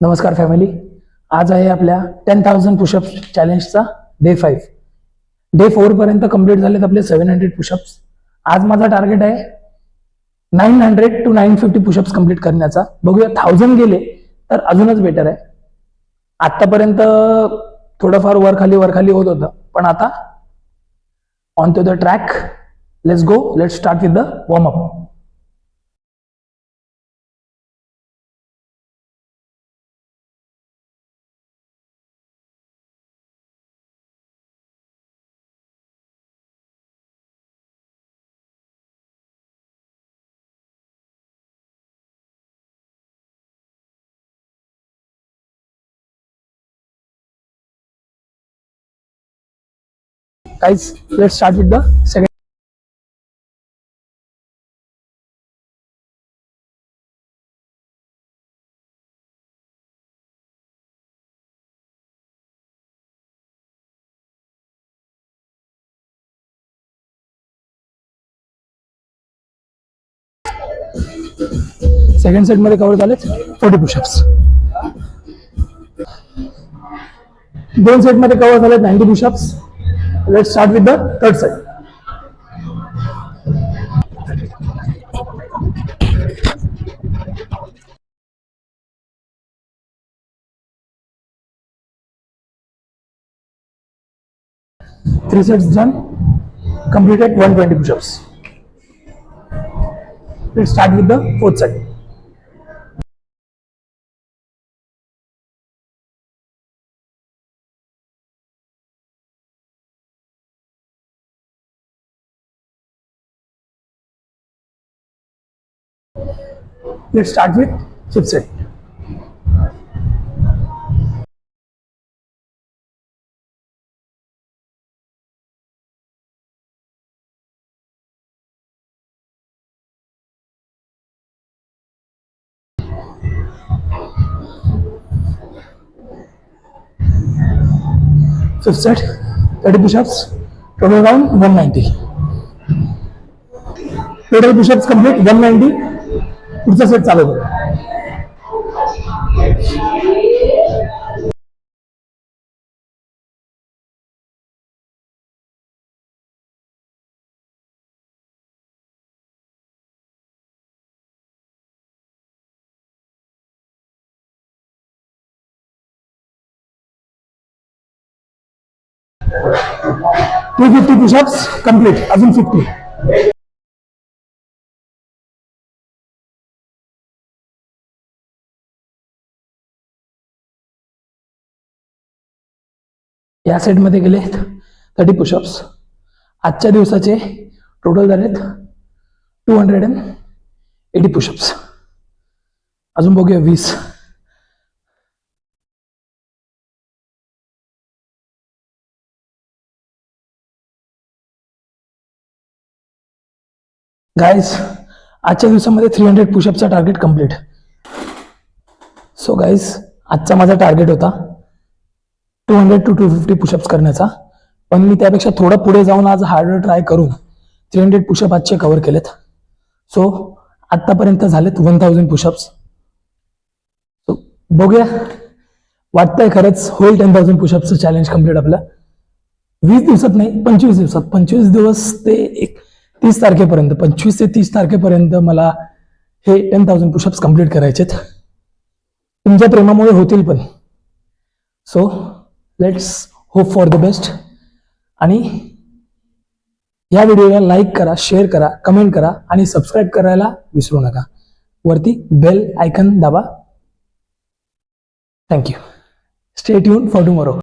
नमस्कार फॅमिली. आज आहे आपल्या 10,000 पुशअप्स चॅलेंजचा डे 5. डे 4 पर्यंत कंप्लीट झालेत आपले 700 पुशअप्स. आज माझा टार्गेट आहे 900 to 950 पुशअप्स कंप्लीट करण्याचा. बघूया 1000 गेले तर अजूनच बेटर आहे. आतापर्यंत थोडंफार वर खाली होत होतं, पण आता on to the track. Let's go. Let's start with the warm up. Guys, let's start with the second. Second set मध्ये कव्हर झालेत 40 पुशअप्स. दोन सेट मध्ये कव्हर झालेत 90 pushups. Let's start with the third set. Three sets done. Completed 120 push-ups. Let's start with the fourth set. Let's start with fifth set. Fifth set, 30 push-ups, total round 190. Total push-ups complete 190. पुढचा set चालू करू. Two 50 pushups complete. अजून 50. या set मध्ये गेले 30 pushups. आजच्या दिवसाचे total झालेत 280 पुशअप्स. अजून बघूया 20. गाइस, आजच्या दिवसामध्ये 300 पुशअपचा टार्गेट कंप्लीट. सो गाइस, आजचा माझा टार्गेट होता 200 to 250 पुशअप्स करण्याचा, पण मी त्यापेक्षा थोडं पुढे जाऊन आज हार्डर ट्राय करून 300 पुशअप आजचे कव्हर केलेत. सो आतापर्यंत झालेत 1000 पुशअप्स. सो बघूया, वाटतंय खरंच होईल 10,000 पुशअप्सचं चॅलेंज कंप्लीट आपलं. 20 दिवसात नाही, 25 दिवसात. 25 दिवस ते 30 तारखेपर्यंत, 25 ते 30 तारखेपर्यंत मला हे 10,000 पुशअप्स कंप्लीट करायचेत. तुमच्या प्रेमामुळे होतील पण. So let's hope for the best. आणि या व्हिडिओला लाईक करा, शेअर करा, कमेंट करा आणि सबस्क्राईब करायला विसरू नका. वरती बेल आयकन दाबा. Thank you. Stay tune for tomorrow.